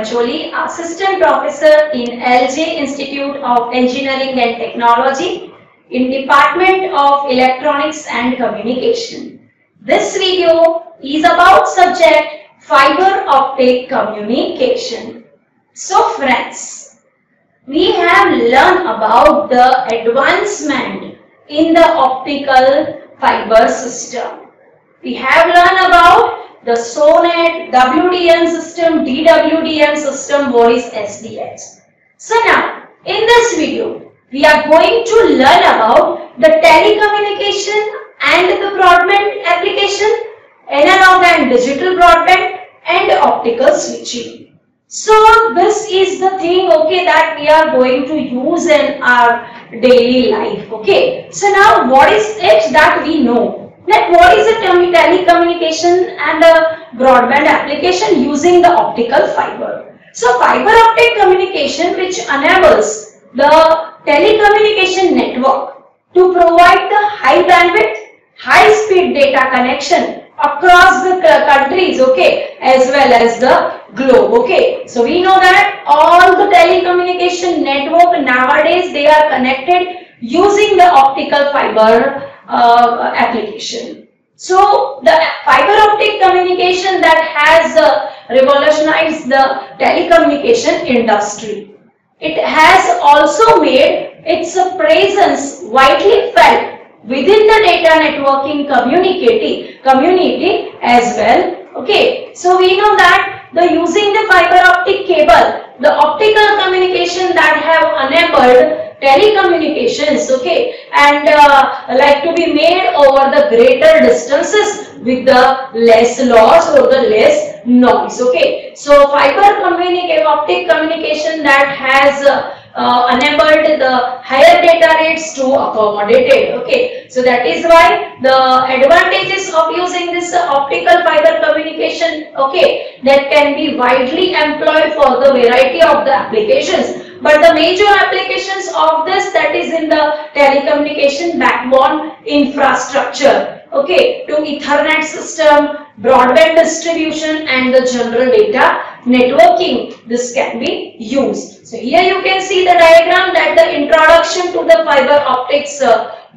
Pancholi, Assistant Professor in LJ Institute of Engineering and Technology in Department of Electronics and Communication. This video is about subject fiber optic communication. So friends, we have learned about the advancement in the optical fiber system. We have learned about the SONET, WDM system, DWDM system, what is SDX. So now, in this video, we are going to learn about the telecommunication and the broadband application, analog and digital broadband, and optical switching. So this is the thing, okay, that we are going to use in our daily life, okay. So now, what is it that we know? That what is a telecommunication and a broadband application using the optical fiber. So fiber optic communication which enables the telecommunication network to provide the high bandwidth, high speed data connection across the countries, okay, as well as the globe, okay. So we know that all the telecommunication network nowadays, they are connected using the optical fiber application. So the fiber optic communication that has revolutionized the telecommunication industry. It has also made its presence widely felt within the data networking community as well. Okay, so we know that using the fiber optic cable, the optical communication that have enabled telecommunications, okay, and like to be made over the greater distances with the less loss or the less noise, okay. So fiber optic communication that has enabled the higher data rates to accommodate it, okay. So that is why the advantages of using this optical fiber communication, okay, that can be widely employed for the variety of the applications. But the major applications of this, that is in the telecommunication backbone infrastructure, okay, to Ethernet system, broadband distribution, and the general data networking, this can be used. So here you can see the diagram that the introduction to the fiber optics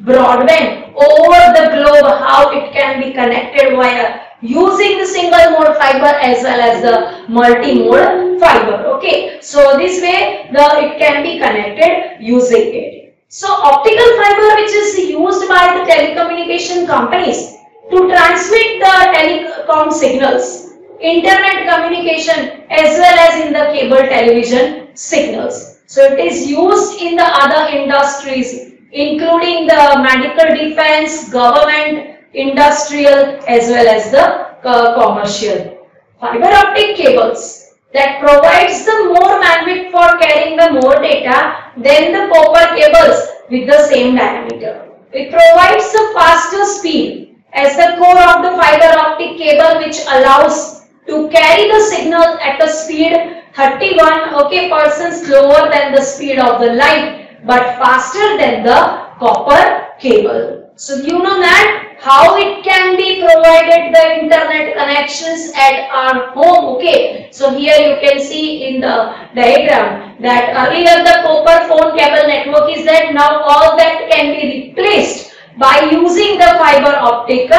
broadband over the globe, how it can be connected via using the single mode fiber as well as the multi-mode fiber, okay. So this way it can be connected using it. So optical fiber which is used by the telecommunication companies to transmit the telecom signals, internet communication as well as in the cable television signals. So it is used in the other industries including the medical defense, government, industrial as well as the commercial. Fiber optic cables that provides the more bandwidth for carrying the more data than the copper cables with the same diameter. It provides the faster speed as the core of the fiber optic cable which allows to carry the signal at a speed 31% slower than the speed of the light but faster than the copper cable. So you know that how it can be provided the internet connections at our home, okay. So here you can see in the diagram that earlier the copper phone cable network is there, now all that can be replaced by using the fiber optic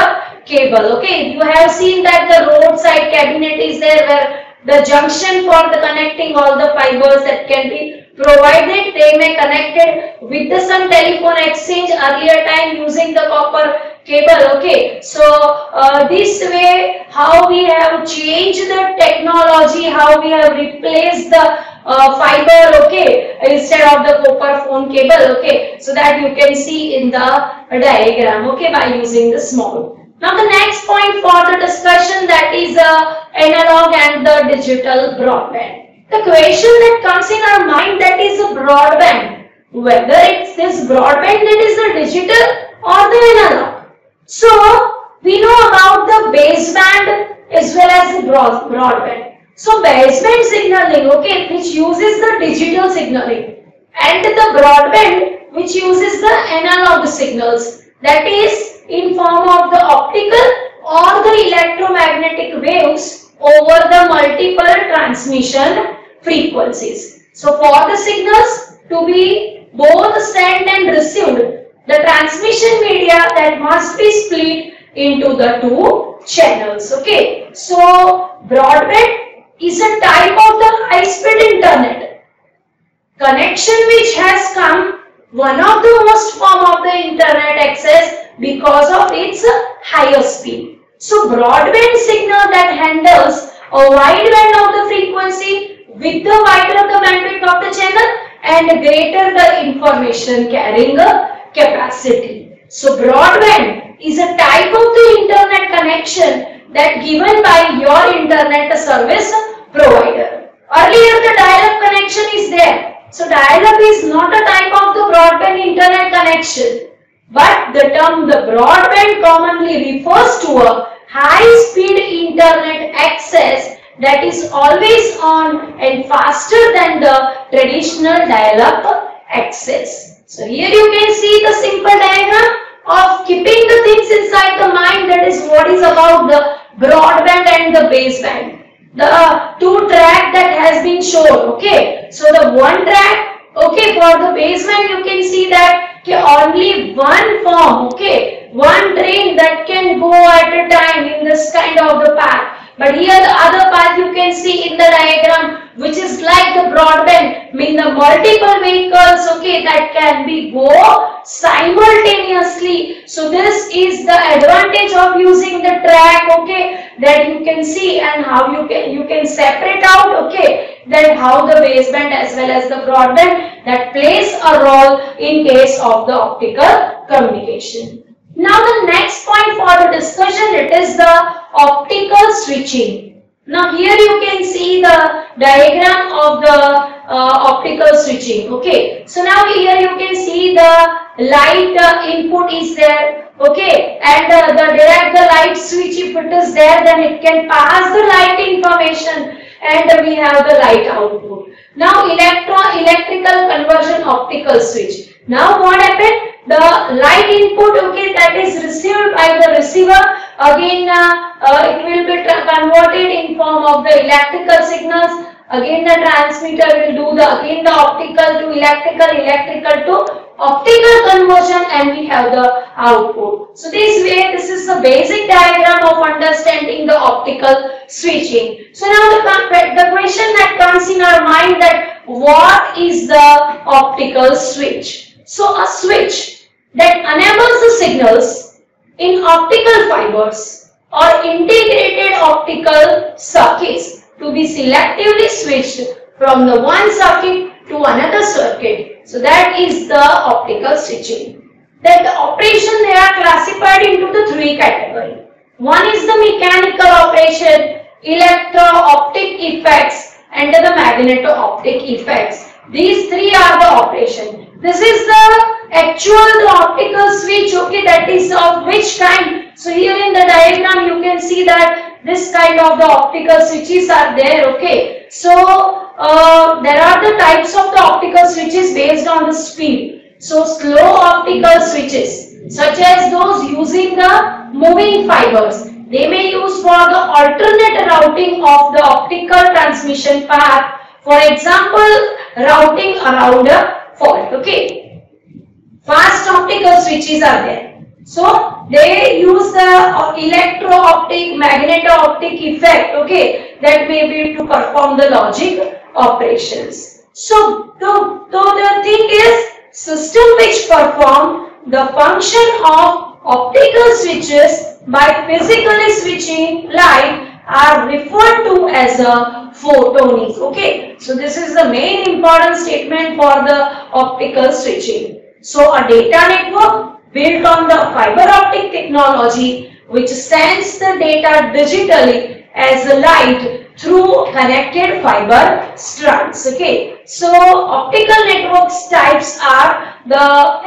cable, okay. You have seen that the roadside cabinet is there where the junction for the connecting all the fibers that can be provided, they may connected with the some telephone exchange earlier time using the copper cable, okay. So this way how we have changed the technology, how we have replaced the fiber, okay, instead of the copper phone cable, okay. So that you can see in the diagram, okay, by using the small. Now the next point for the discussion, that is analog and the digital broadband. The question that comes in our mind, that is a broadband, whether it's this broadband that is the digital or the analog. So we know about the baseband as well as the broadband. So baseband signaling, okay, which uses the digital signaling, and the broadband which uses the analog signals, that is in form of the optical or the electromagnetic waves over the multiple transmission frequencies. So for the signals to be both sent and received, the transmission media that must be split into the two channels. Okay. So broadband is a type of the high-speed internet connection which has come one of the most form of the internet access because of its higher speed. So broadband signal that handles a wide band of the frequency with the wider the bandwidth of the channel and greater the information carrying capacity. So broadband is a type of the internet connection that given by your internet service provider. Earlier the dial-up connection is there. So dial-up is not a type of the broadband internet connection, but the term the broadband commonly refers to a high-speed internet access that is always on and faster than the traditional dial-up access. So here you can see the simple diagram of keeping the things inside the mind, that is what is about the broadband and the baseband. The two track that has been shown, okay. So the one track, okay, for the baseband you can see that only one form, okay, one train that can go at a time in this kind of the path. But here the other path you can see in the diagram, which is like the broadband, mean the multiple vehicles, okay, that can be go simultaneously. So this is the advantage of using the track, okay, that you can see and how you can separate out, okay, that how the baseband as well as the broadband that plays a role in case of the optical communication. Now the next point for the discussion, it is the optical switching. Now here you can see the diagram of the optical switching. Okay, so now here you can see the light input is there. Okay, and the light switch, if it is there, then it can pass the light information and we have the light output. Now electrical conversion optical switch. Now what happened? The light input, okay, that is received by the receiver, again it will be converted in form of the electrical signals. Again the transmitter will do the optical to electrical to optical conversion, and we have the output. So this way, this is the basic diagram of understanding the optical switching. So now the question that comes in our mind, that what is the optical switch? So a switch that enables the signals in optical fibers or integrated optical circuits to be selectively switched from the one circuit to another circuit. So that is the optical switching. Then the operation, they are classified into the three categories. One is the mechanical operation, electro-optic effects, and the magneto-optic effects. These three are the operation. This is the actual optical switch, okay, that is of which kind. So here in the diagram you can see that this kind of the optical switches are there, okay. So there are the types of the optical switches based on the speed. So slow optical switches, such as those using the moving fibers, they may use for the alternate routing of the optical transmission path. For example, routing around a fault, okay. Fast optical switches are there. So they use the electro-optic, magneto-optic effect, okay, that may be to perform the logic operations. So the thing is, system which perform the function of optical switches by physically switching light are referred to as a photonic, okay. So this is the main important statement for the optical switching. So a data network built on the fiber optic technology which sends the data digitally as a light through connected fiber strands, okay. So optical networks types are the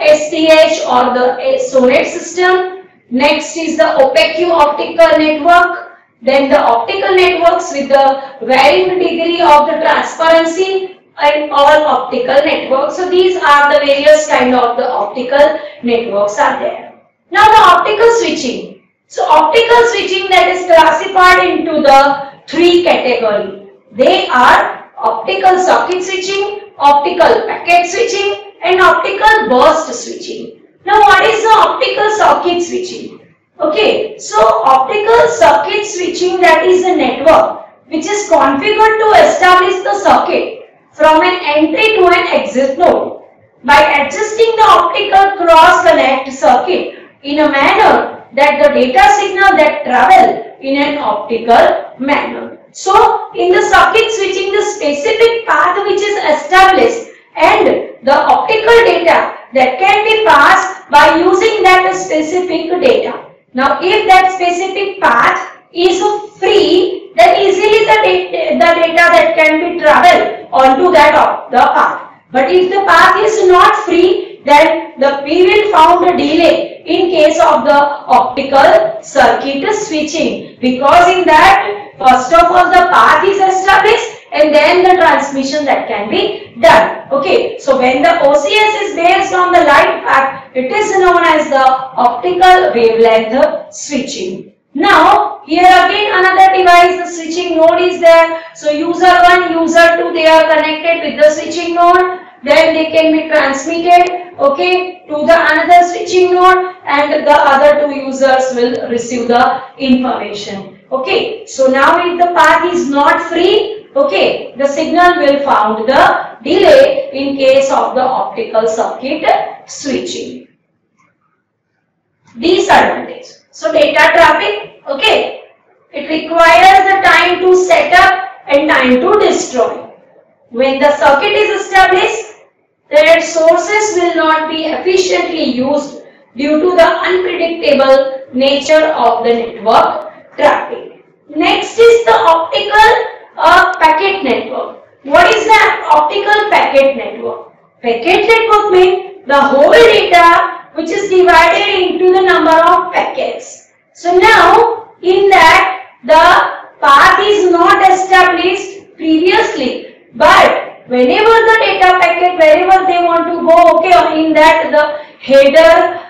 SDH or the SONET system. Next is the opaque optical network. Then the optical networks with the varying degree of the transparency, and all optical networks. So these are the various kind of the optical networks are there. Now the optical switching. So optical switching, that is classified into the three categories. They are optical socket switching, optical packet switching, and optical burst switching. Now what is the optical socket switching? Okay, so optical socket switching, that is a network which is configured to establish the circuit from an entry to an exit node by adjusting the optical cross connect circuit in a manner that the data signal that travel in an optical manner. So in the socket switching, the specific path which is established and the optical data that can be passed by using that specific data. Now if that specific path is free, then easily the data that can be traveled onto that the path. But if the path is not free, then we will found a delay in case of the optical circuit switching, because in that first of all the path is established and then the transmission that can be done. Okay, so when the OCS is based on the light path, it is known as the optical wavelength switching. Now here again another device, the switching node is there. So user 1, user 2, they are connected with the switching node. Then they can be transmitted, okay, to the another switching node, and the other two users will receive the information. Okay, so now if the path is not free, okay, the signal will found the delay in case of the optical circuit switching. Disadvantage. So data traffic, okay, it requires the time to set up and time to destroy. When the circuit is established, their sources will not be efficiently used due to the unpredictable nature of the network traffic. Next is the optical packet network. What is the optical packet network? Packet network means the whole data which is divided into the number of packets. So now in that the path is not established previously, but whenever the data packet, wherever they want to go, okay, in that the header,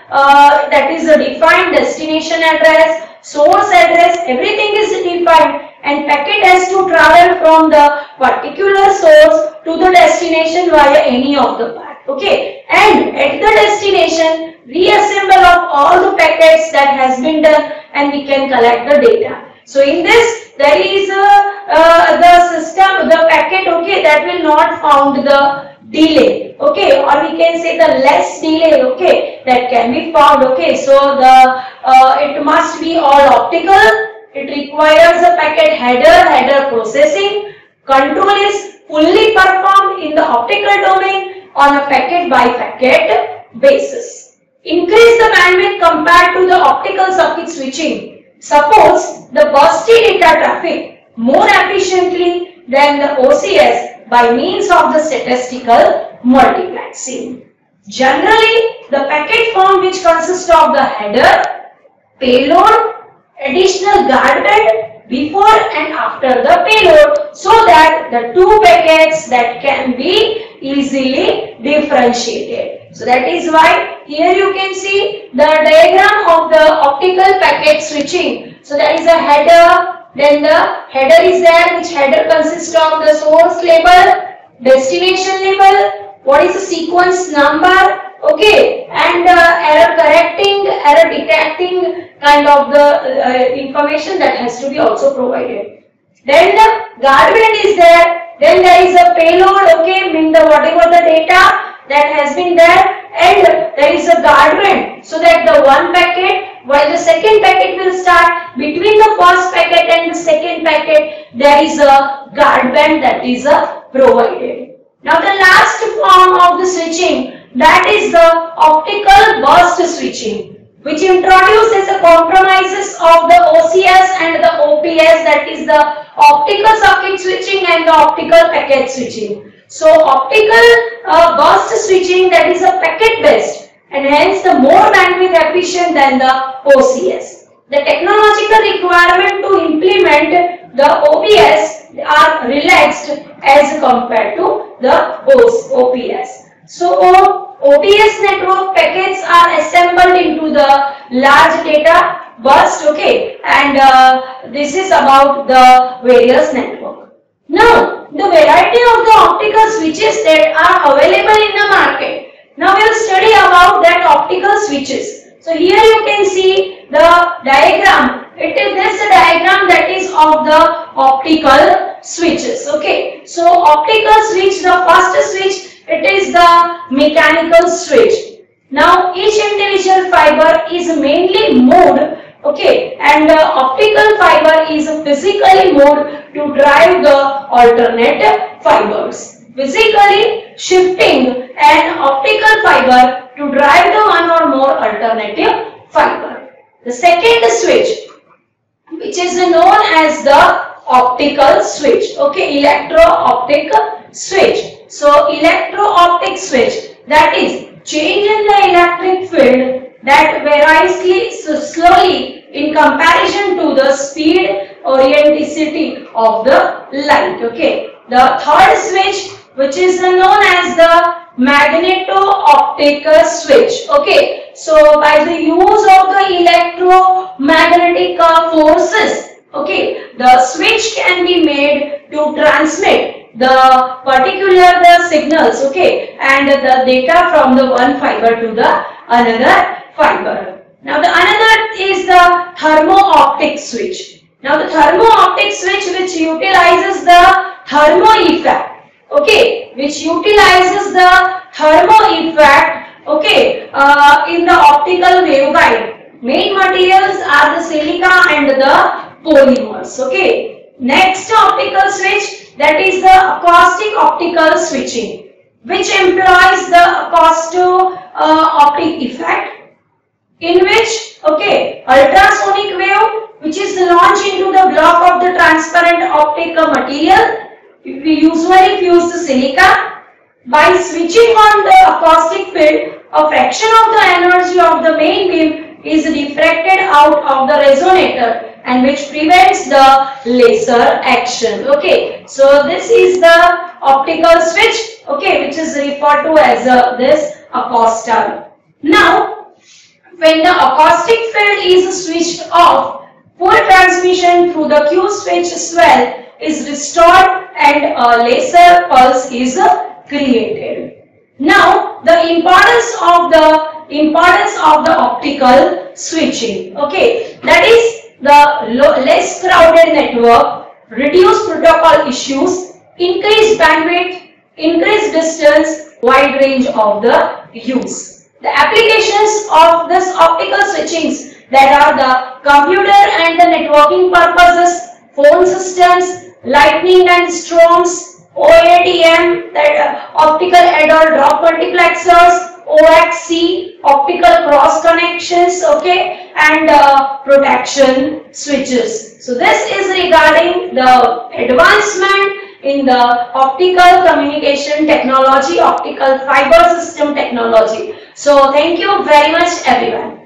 that is a defined destination address, source address, everything is defined, and packet has to travel from the particular source to the destination via any of the path. Okay, and at the destination, reassemble of all the packets that has been done, and we can collect the data. So in this, there is the system, the packet, okay, that will not found the delay, okay, or we can say the less delay, okay, that can be found. Okay, so the it must be all optical. It requires a packet header processing. Control is fully performed in the optical domain on a packet by packet basis. Increase the bandwidth compared to the optical circuit switching. Supports the bursty data traffic more efficiently than the OCS by means of the statistical multiplexing. Generally, the packet form which consists of the header, payload, additional guard band before and after the payload, so that the two packets that can be easily differentiated. So that is why here you can see the diagram of the optical packet switching. So there is a header, then the header is there, which header consists of the source label, destination label, what is the sequence number, okay, and error correcting, error detecting kind of the information that has to be also provided. Then the guard band is there, then there is a payload, okay, mean the whatever the data that has been there, and there is a guard band, so that the one packet, while the second packet will start, between the first packet and the second packet, there is a guard band that is provided. Now the last form of the switching, that is the optical burst switching, which introduces the compromises of the OCS and the OPS, that is the optical circuit switching and the optical packet switching. So optical burst switching, that is a packet based, and hence the more bandwidth efficient than the OCS. The technological requirement to implement the OPS are relaxed as compared to the OPS. So OPS network packets are assembled into the large data bus, okay, and this is about the various network. Now, the variety of the optical switches that are available in the market. Now we will study about that optical switches. So here you can see the diagram. It is this diagram that is of the optical switches. Okay. So optical switch, the first switch, it is the mechanical switch. Now each individual fiber is mainly moved. Okay, and the optical fiber is physically moved to drive the alternate fibers. Physically shifting an optical fiber to drive the one or more alternative fiber. The second switch, which is known as the optical switch. Okay, electro-optic switch. So electro-optic switch, that is change in the electric field that varies slowly in comparison to the speed orienticity of the light. Okay. The third switch, which is known as the magneto-optic switch. Okay. So by the use of the electromagnetic forces, okay, the switch can be made to transmit the particular signals, okay, and the data from the one fiber to the another fiber. Now the another is the thermo-optic switch. Now the thermo-optic switch, which utilizes the thermo effect, okay, which utilizes the thermo effect, okay, in the optical waveguide. Main materials are the silica and the polymers. Okay. Next optical switch, that is the acoustic optical switching, which employs the acousto-optic effect, in which, okay, ultrasonic wave, which is launched into the block of the transparent optic material, we usually fuse the silica. By switching on the acoustic field, a fraction of the energy of the main beam is diffracted out of the resonator, and which prevents the laser action. Okay, so this is the optical switch, okay, which is referred to as this acoustor. Now, when the acoustic field is switched off, full transmission through the Q switch swell is restored and a laser pulse is created. Now, the importance of the optical switching. Okay, that is the less crowded network, reduce protocol issues, increase bandwidth, increase distance, wide range of the use. The applications of this optical switchings, that are the computer and the networking purposes, phone systems, lightning and storms, OADM, that optical add-or drop multiplexers, OXC, optical cross connections, okay, and protection switches. So this is regarding the advancement in the optical communication technology, optical fiber system technology. So thank you very much everyone.